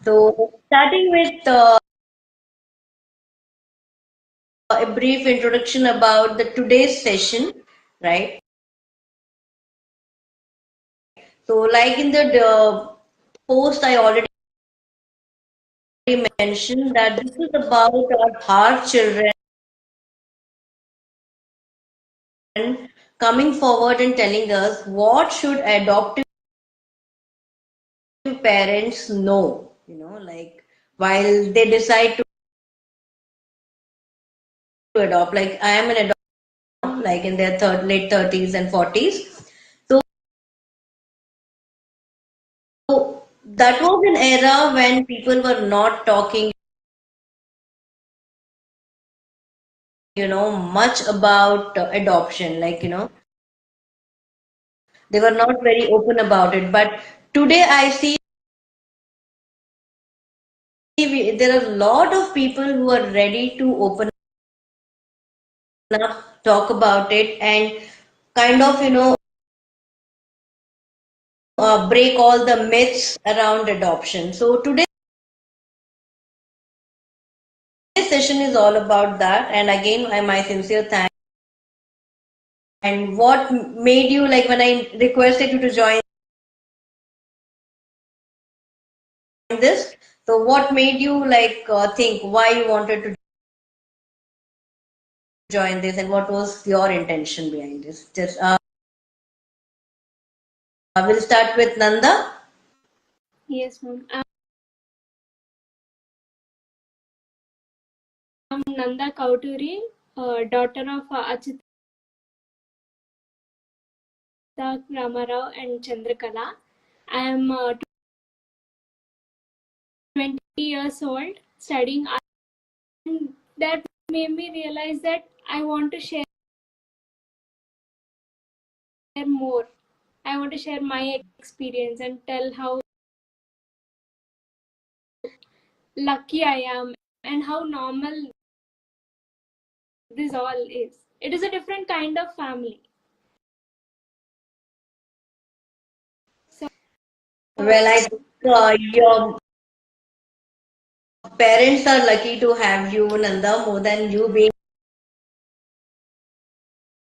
So, starting with a brief introduction about the today's session, right? So, like in the post, I already mentioned that this is about our children coming forward and telling us what should adoptive parents know, like while they decide to adopt. Like I am an adopt, like in their late 30s and 40s. So that was an era when people were not talking, much about adoption. Like, they were not very open about it. But today I see there are a lot of people who are ready to open up, talk about it, and kind of, break all the myths around adoption. So today's session is all about that. And again, my sincere thanks. And what made you, like when I requested you to join this, so what made you like think why you wanted to join this and what was your intention behind this? Just we'll start with Nanda. Yes, ma'am. I'm Nanda Kauturi, daughter of Achita Ramarao and Chandrakala. I am 20 years old, studying art, and that made me realize that I want to share more. I want to share my experience and tell how lucky I am and how normal this all is. It is a different kind of family. So, Well, I think your parents are lucky to have you, Nanda, more than you being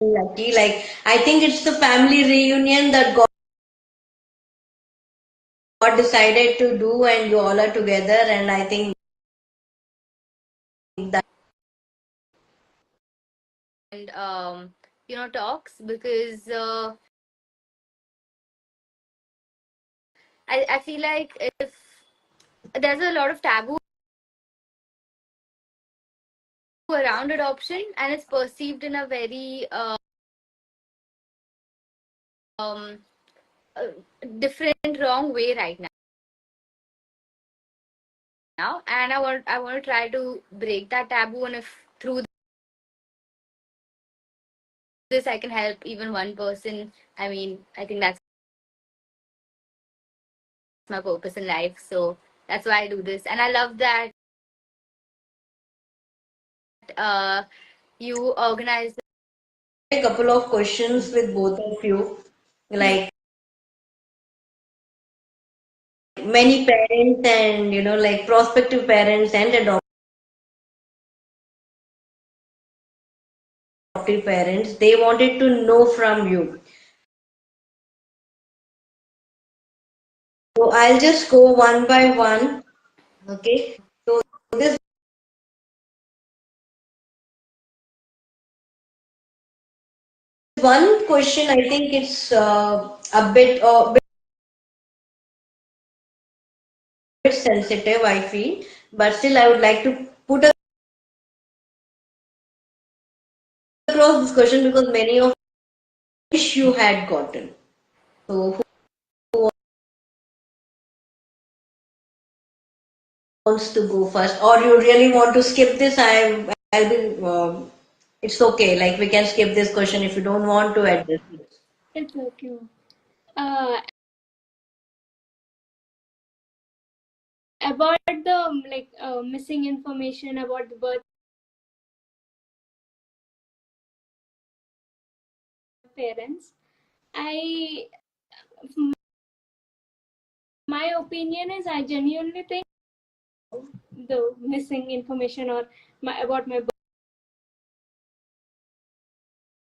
lucky. Like, I think it's the family reunion that God decided to do, and you all are together. And I think that And talks because I feel like if there's a lot of taboo around adoption and it's perceived in a very um, uh, different wrong way right now, and I want to try to break that taboo, and if through this I can help even one person, I mean, I think that's my purpose in life. So that's why I do this, and I love that uh, you organize. a couple of questions with both of you. Like many parents and like prospective parents and adoptive parents, they wanted to know from you. So I'll just go one by one. Okay. So this one question, I think it's a bit sensitive, I feel, but still I would like to put across this question because many of wish you had gotten. So who wants to go first, or you really want to skip this? I'll be. It's okay. Like we can skip this question if you don't want to address it. it's okay. Uh, about the missing information about the birth parents, I my opinion is I genuinely think the missing information or about my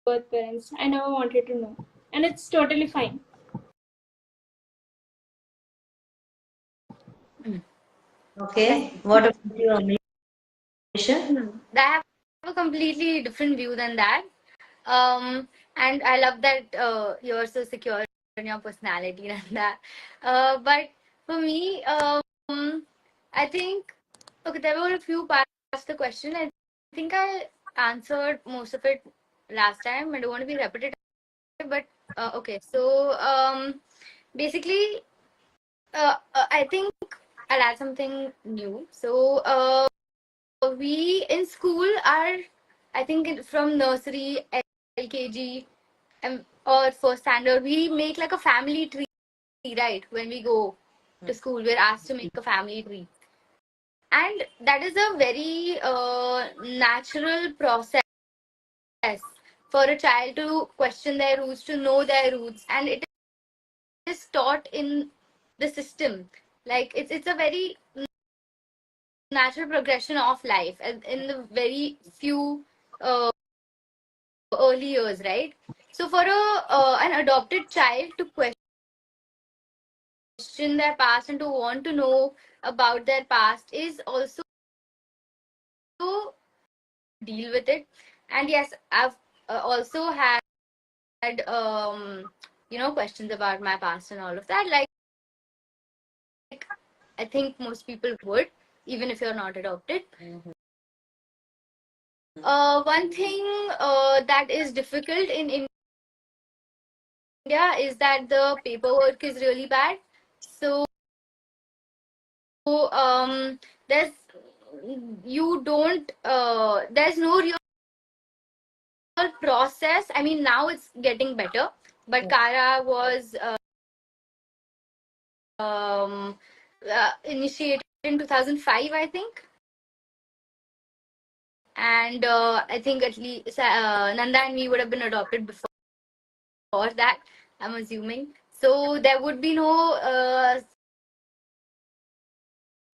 birth parents. I never wanted to know, and it's totally fine. Okay, what about you, Amisha? I have a completely different view than that. And I love that you're so secure in your personality and that. But for me, I think okay, there were a few parts to the question. I think I answered most of it last time. I don't want to be repetitive, but okay. So basically, I think I'll add something new. So we in school are, I think from nursery, LKG, or first standard, we make like a family tree, right? When we go to school, we're asked to make a family tree. And that is a very natural process for a child to question their roots, to know their roots. And it is taught in the system. Like it's a very natural progression of life in the very few early years, right? So for an adopted child to question their past and to want to know about their past is also deal with it. And yes, I've also had questions about my past and all of that. Like I think most people would, even if you're not adopted. One thing that is difficult in India is that the paperwork is really bad. So there's you don't there's no real process. I mean, now it's getting better, but Kara was initiated in 2005, I think. And I think at least Nanda and me would have been adopted before that, I'm assuming. So there would be no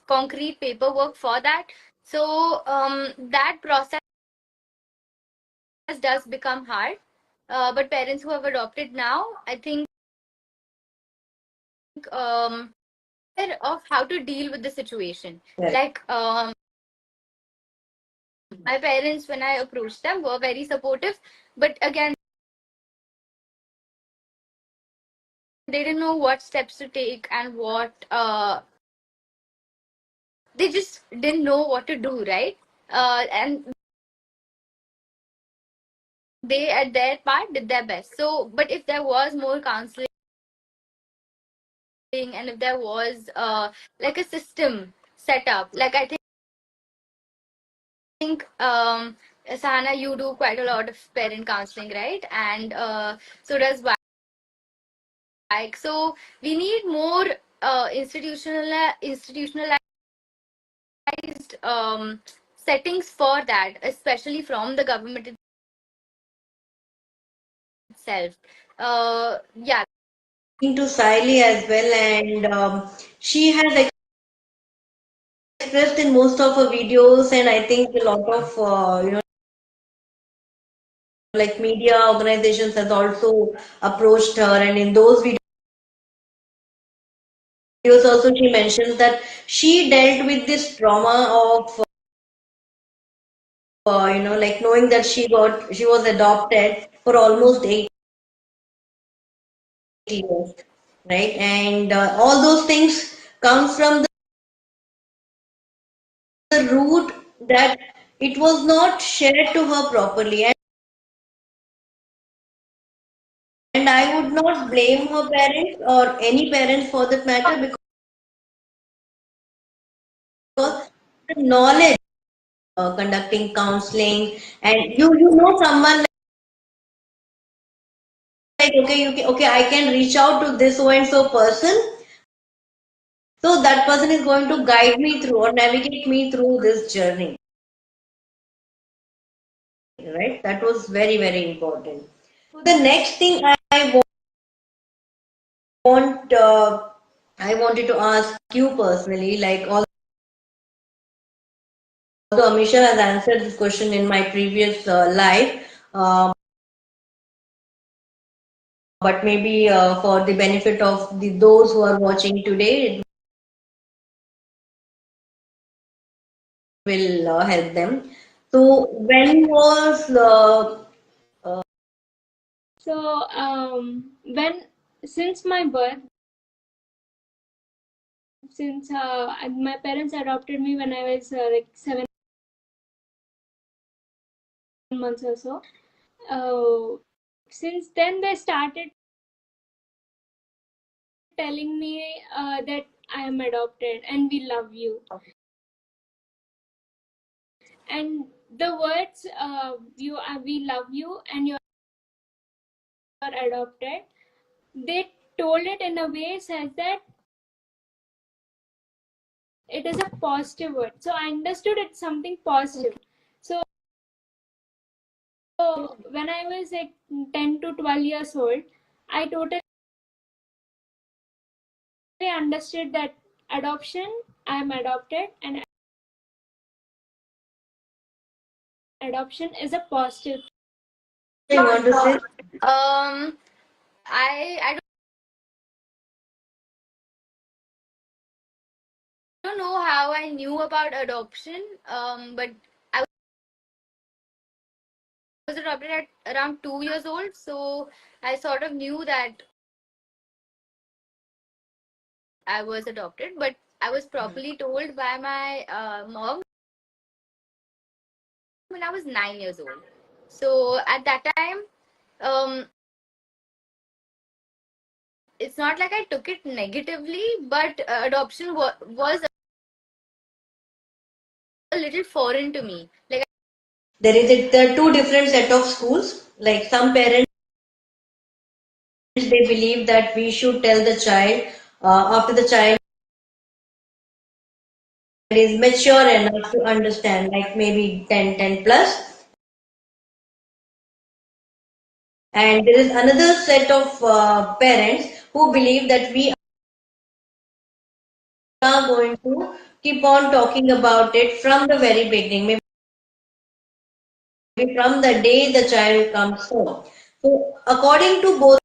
concrete paperwork for that. So that process does become hard. But parents who have adopted now, I think, of how to deal with the situation. Right. Like my parents, when I approached them, were very supportive, but again, they didn't know what steps to take and what they just didn't know what to do, right? And they, at their part, did their best. So, but if there was more counseling and if there was like a system set up, like I think Sahana, you do quite a lot of parent counseling, right? And so does Mike. So we need more institutionalized settings for that, especially from the government itself. Yeah. Into Siley as well, and she has expressed in most of her videos, and I think a lot of like media organizations has also approached her, and in those videos also she mentions that she dealt with this trauma of like knowing that she was adopted for almost 8 years, right? And all those things comes from the root that it was not shared to her properly. And I would not blame her parents or any parents for that matter because the knowledge conducting counseling and you know someone like okay okay I can reach out to this so and so person, so that person is going to guide me through or navigate me through this journey, right? That was very very important. So the next thing want I wanted to ask you personally, like Though Amisha has answered this question in my previous live, but maybe for the benefit of those who are watching today, it will help them. So, when was So when since my birth, since my parents adopted me when I was like 7 months or so. Since then they started telling me that I am adopted and we love you. And the words we love you and you're adopted, they told it in a way says that it is a positive word. So I understood it's something positive. So when I was like 10 to 12 years old, I totally understood that adoption, I am adopted, and adoption is a positive. you want to say? I don't know how I knew about adoption, but I was adopted at around 2 years old, so I sort of knew that I was adopted, but I was properly told by my mom when I was 9 years old. So at that time, um, it's not like I took it negatively, but adoption was a little foreign to me. Like There are two different set of schools. Like some parents, they believe that we should tell the child after the child is mature enough to understand, like maybe 10 plus. And there is another set of parents who believe that we are going to keep on talking about it from the very beginning, maybe from the day the child comes home. So, according to both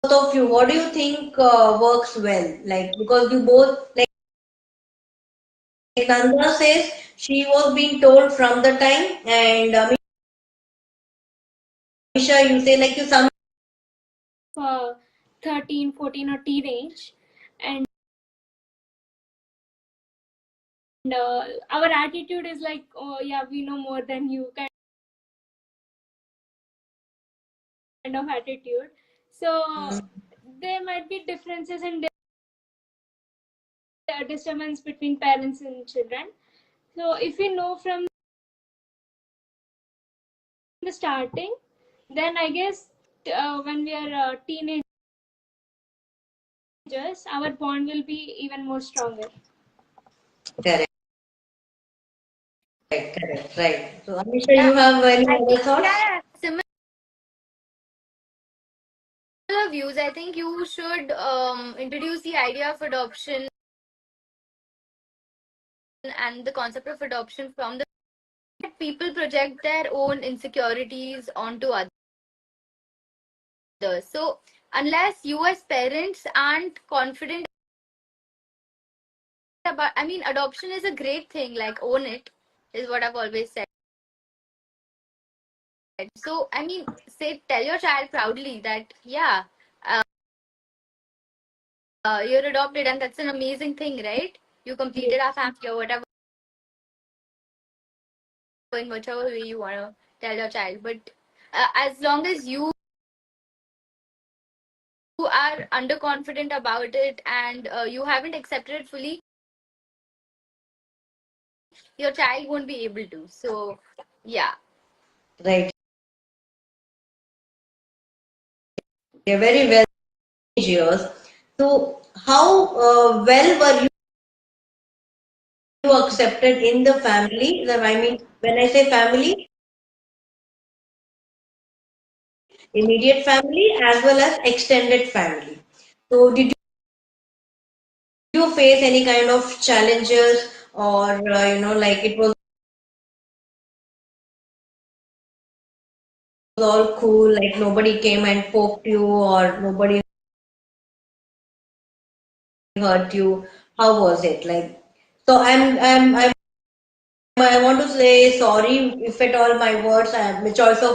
of you, what do you think works well? Like, because you both, like Nanda says, she was being told from the time, and Misha, you say like you some 13, 14 or teenage, and our attitude is like, oh yeah, we know more than you kind of attitude. So there might be differences and disturbance between parents and children. So if we know from the starting, then I guess when we are teenagers, our bond will be even more stronger. correct, correct, right. So, Amisha, yeah, you have any I other think thoughts? yeah, similar views. I think you should introduce the idea of adoption and the concept of adoption from the people project their own insecurities onto others. So unless you as parents aren't confident about, I mean, adoption is a great thing. Like own it is what I've always said. So I mean, say tell your child proudly that yeah, you're adopted, and that's an amazing thing, right? You completed our family or whatever, in whichever way you want to tell your child. But as long as you are underconfident about it and you haven't accepted it fully, your child won't be able to. So, yeah. Right. They're very well years. So, how well were you accepted in the family? I mean, when I say family, immediate family as well as extended family. So, did you face any kind of challenges or like it was all cool, like nobody came and poked you or nobody hurt you. How was it like? So I want to say sorry if at all my choice of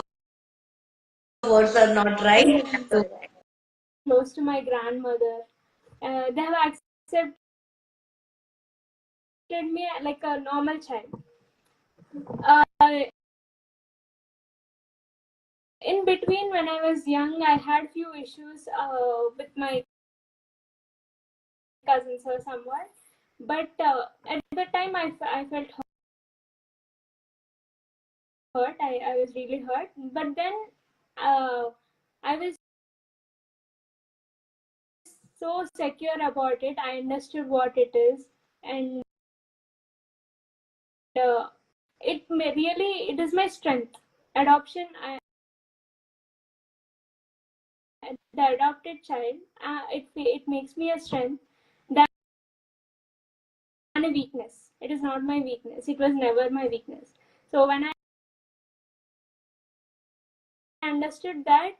words are not right. So Close to my grandmother. They have accepted me like a normal child. Uh, in between, when I was young, I had few issues with my cousins or someone. But at the time, I felt hurt. I was really hurt. But then I was so secure about it. I understood what it is, and uh, it is my strength. Adoption, the adopted child, it makes me a strength than a weakness. It is not my weakness. It was never my weakness. So when I understood that,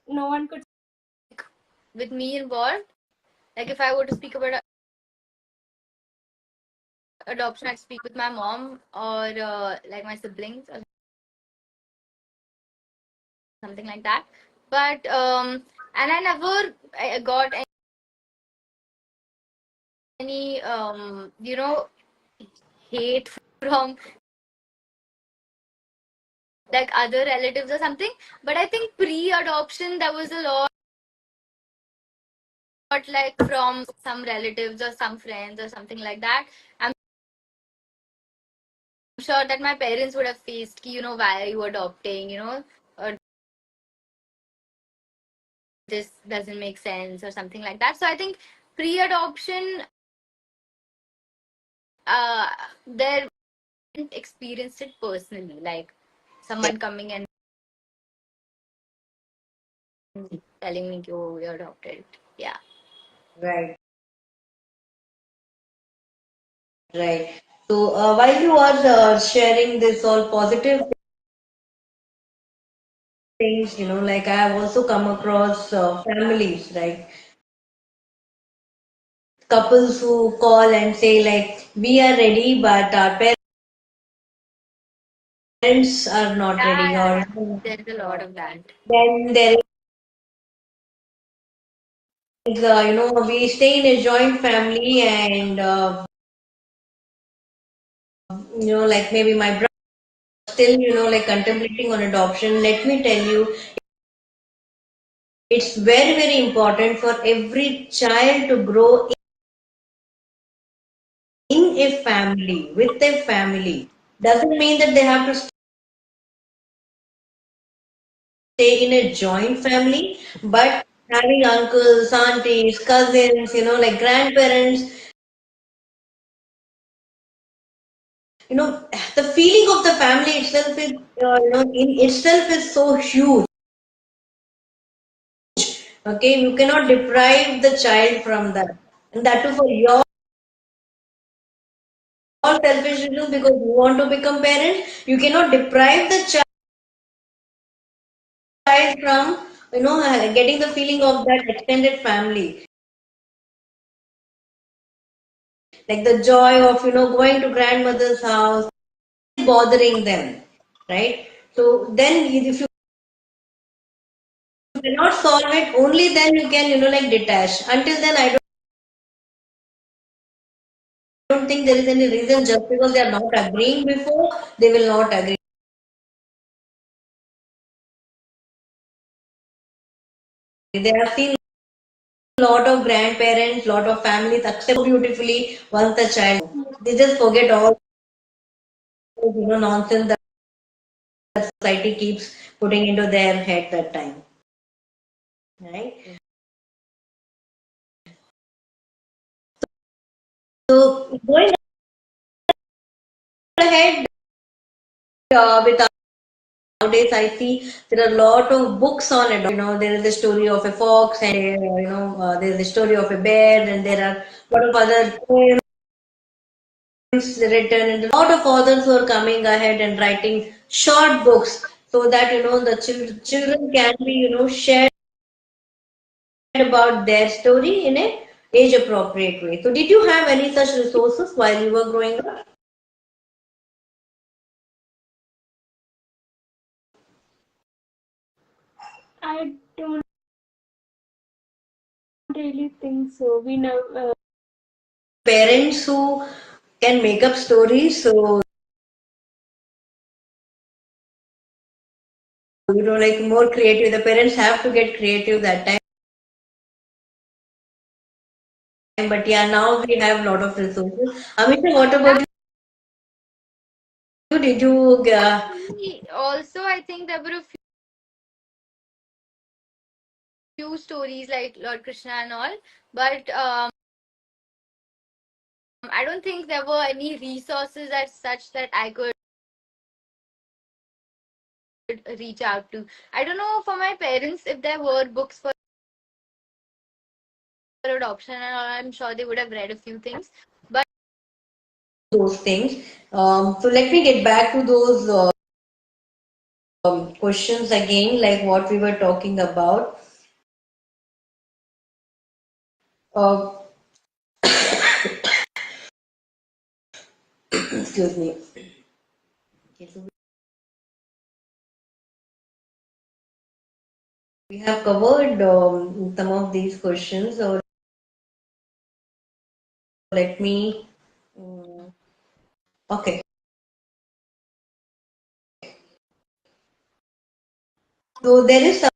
no one could. With me involved, like if I were to speak about adoption, I'd speak with my mom or like my siblings or something like that. But and I never got any hate from like other relatives or something. But I think pre-adoption there was a lot like from some relatives or some friends or something like that. I'm sure that my parents would have faced, why are you adopting, or this doesn't make sense or something like that. So I think pre-adoption, uh, there experienced it personally, like someone coming and telling me, "Oh, you're adopted." Yeah. right, right. So while you are sharing this all positive things, like I have also come across families, right? Couples who call and say like we are ready, but our parents are not Yeah, ready, yeah, or yeah. There's a lot of that. then there is we stay in a joint family and like maybe my brother still like contemplating on adoption. Let me tell you, it's very very important for every child to grow in a family with a family. Doesn't mean that they have to stay in a joint family, but having uncles, aunties, cousins, like grandparents, the feeling of the family itself is, in itself is so huge. Okay, you cannot deprive the child from that, and that too for your selfish reasons because you want to become parents. You cannot deprive the child from, getting the feeling of that extended family, like the joy of, going to grandmother's house, bothering them, right? So then, if you cannot solve it, only then you can, like detach. Until then, I don't think there is any reason just because they are not agreeing before, they will not agree. They have seen a lot of grandparents, lot of families accept so beautifully once the child. They just forget all nonsense that society keeps putting into their head that time, right? So going ahead with nowadays, I see there are a lot of books on it. There is the story of a fox, and there is the story of a bear, and there are a lot of other written, and a lot of authors who are coming ahead and writing short books so that the children can be shared about their story in a age appropriate way. So did you have any such resources while you were growing up? I don't really think so. We know. Parents who can make up stories, so like more creative. The parents have to get creative that time. But yeah, now we have a lot of resources. Amisha, what about you? Did you Also, I think there were a few stories like Lord Krishna and all, but I don't think there were any resources as such that I could reach out to. I don't know for my parents if there were books for adoption and all. I'm sure they would have read a few things. But those things? So let me get back to those questions again, like what we were talking about. Uh, excuse me. Okay, so we have covered some of these questions. So let me. Okay. So there is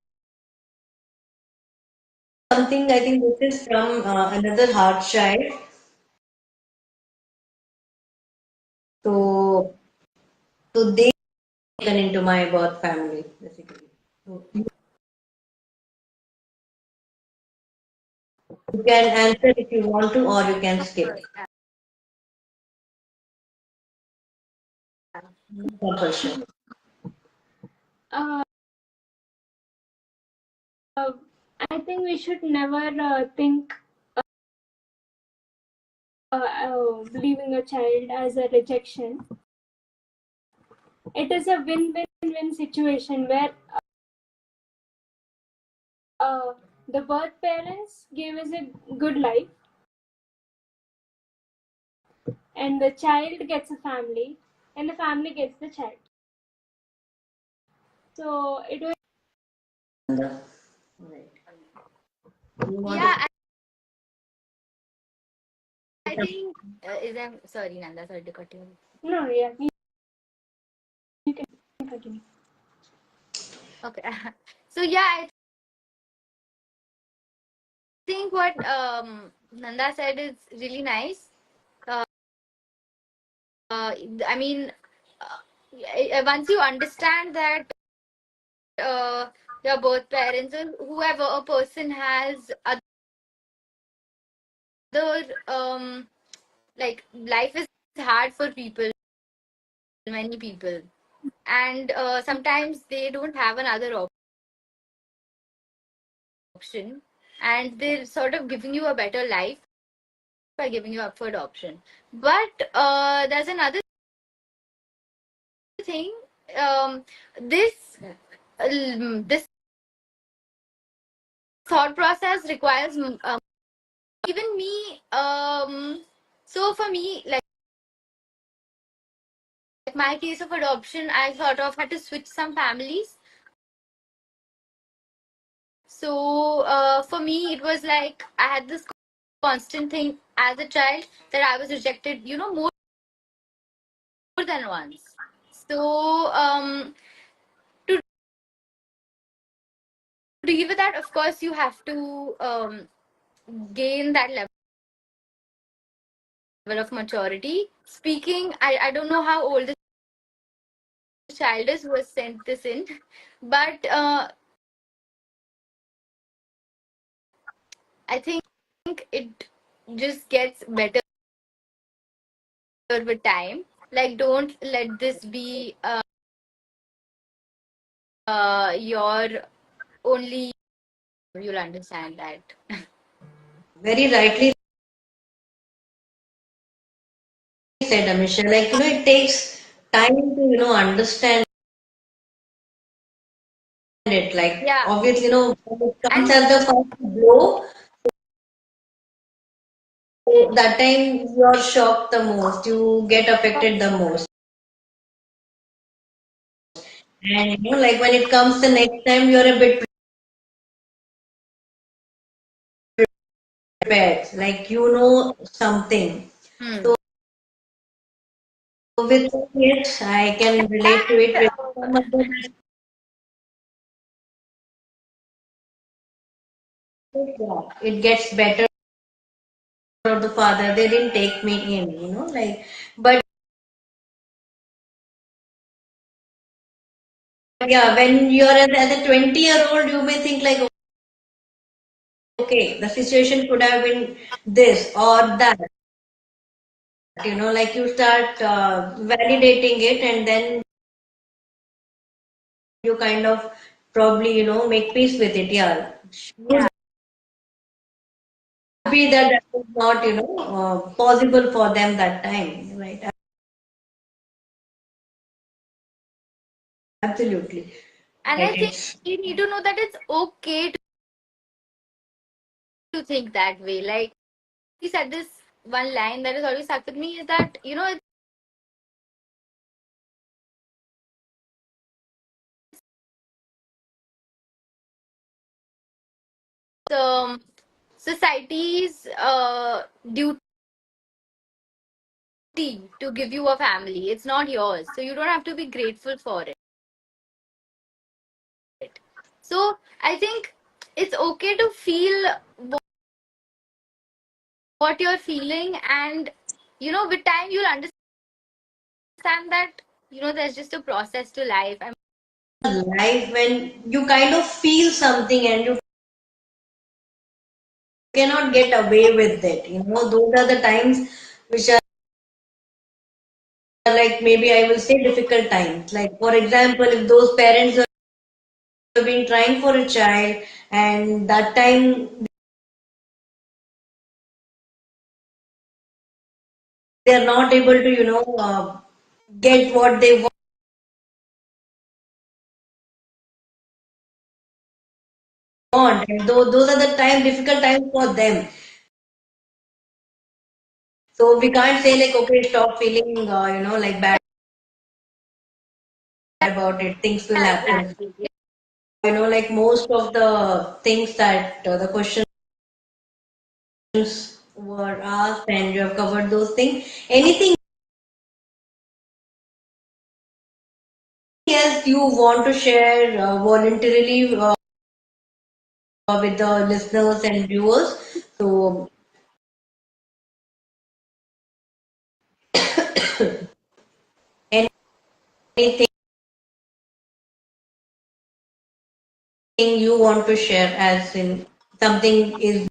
something, I think this is from another heart child. So, so they taken into my birth family, basically. So you can answer if you want to, or you can skip. No compulsion. Uh, I think we should never think leaving a child as a rejection. It is a win-win-win situation where uh, the birth parents gave us a good life, and the child gets a family, and the family gets the child. So it was. Right. You want to yeah, I think is I'm sorry, Nanda, sorry to cut you. No, yeah, you can continue. Okay. So yeah, I think what Nanda said is really nice. Uh, I mean, once you understand that your both parents or whoever a person has other like life is hard for people, many people, and sometimes they don't have another option, and they're sort of giving you a better life by giving you up for adoption. But there's another thing. This this thought process requires even me. So for me, like my case of adoption, I sort of had to switch some families. So for me, it was like I had this constant thing as a child that I was rejected, more than once. So to deal with that, of course, you have to gain that level of maturity. Speaking, I don't know how old the child is who has sent this in, but I think it just gets better with time. Like, don't let this be your only. You'll understand that. very rightly said, Amisha, like, it takes time to, understand it. Like, Yeah. obviously, when it comes And as the first blow, so that time you're shocked the most, you get affected the most. And, like when it comes the next time, you're a bit prepared, like, something. hmm. So, with yes, I can relate to it And with some other aspects, yeah, it gets better of the father. They didn't take me in, like, but yeah, when you're as a 20-year-old, you may think like, okay, the situation could have been this or that, like you start validating it and then you kind of probably, make peace with it. Yeah, should be that that was not, possible for them that time, right? Absolutely. I Right. think It's we need to know that it's okay to think that way. Like he said this one line that has always stuck with me is that, it's society's duty to give you a family. It's not yours. So you don't have to be grateful for it. So I think it's okay to feel what you're feeling, and with time you'll understand that there's just a process to life. I life when you kind of feel something and you cannot get away with it. Those are the times which are like maybe I will say difficult times. Like for example, if those parents have been trying for a child and that time they are not able to, get what they want, and those are the difficult times for them. So we can't say like, okay, stop feeling, like bad about it. Things will yeah, happen. exactly. Like most of the things that the questions were asked and you have covered those things. Anything else you want to share voluntarily with the listeners and viewers? So anything you want to share as in something is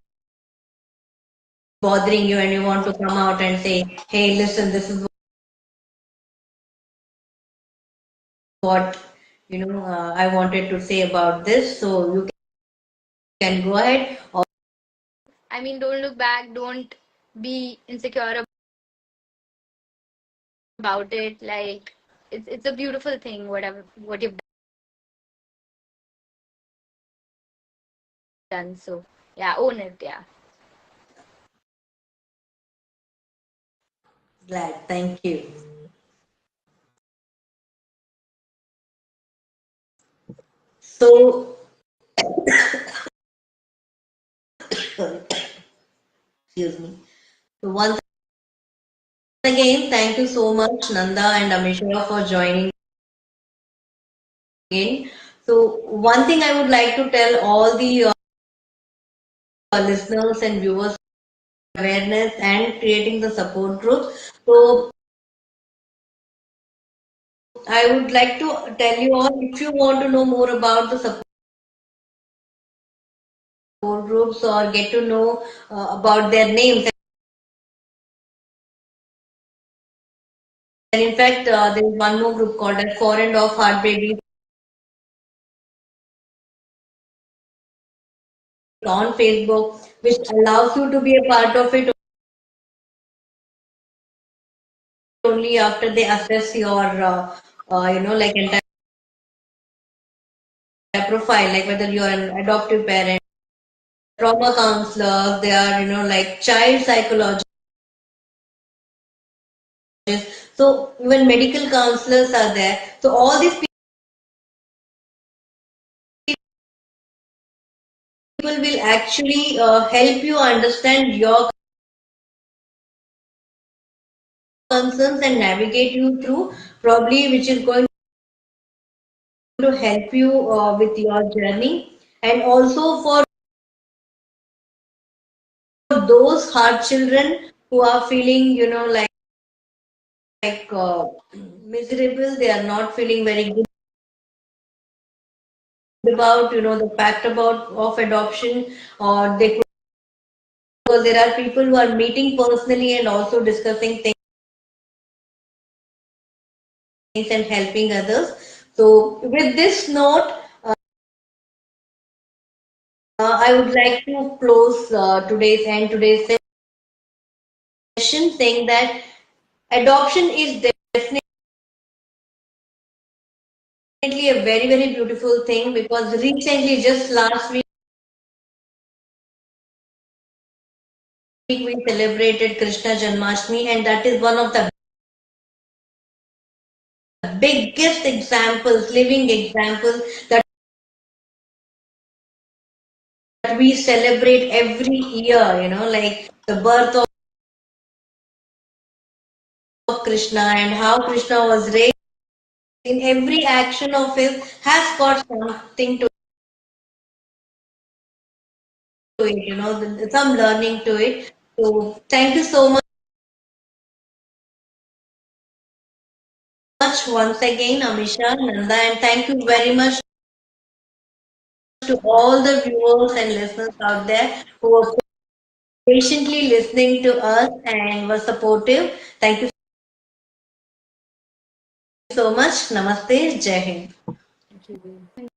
bothering you and you want to come out and say, hey, listen, this is what I wanted to say about this. So you can go ahead. I mean, don't look back, don't be insecure about it. Like it's a beautiful thing, what you've done. So yeah, own it. Yeah. Glad. Thank you. So, excuse me. So once again, thank you so much, Nanda and Amisha, for joining in. So one thing I would like to tell all the listeners and viewers awareness and creating the support group. So I would like to tell you all if you want to know more about the support groups or get to know about their names. And in fact, there is one more group called as For and Off Heart Babies on Facebook, which allows you to be a part of it only after they assess your, like entire profile, like whether you're an adoptive parent, trauma counselors, they are, like child psychologists. So even medical counselors are there. So all these people will actually help you understand your concerns and navigate you through, probably which is going to help you with your journey. And also for those hard children who are feeling, miserable, they are not feeling very good about, the fact about of adoption, or they could, because there are people who are meeting personally and also discussing things and helping others. So with this note, I would like to close today's session saying that adoption is definitely a very, very beautiful thing, because recently, just last week, we celebrated Krishna Janmashtami, and that is one of the biggest examples, living examples, that we celebrate every year, like the birth of Krishna and how Krishna was raised. In every action of his has got something to it, some learning to it. So thank you so much once again, Amisha, Nanda, and thank you very much to all the viewers and listeners out there who were patiently listening to us and were supportive. Thank you so much. Namaste. Jai Hind. Thank you.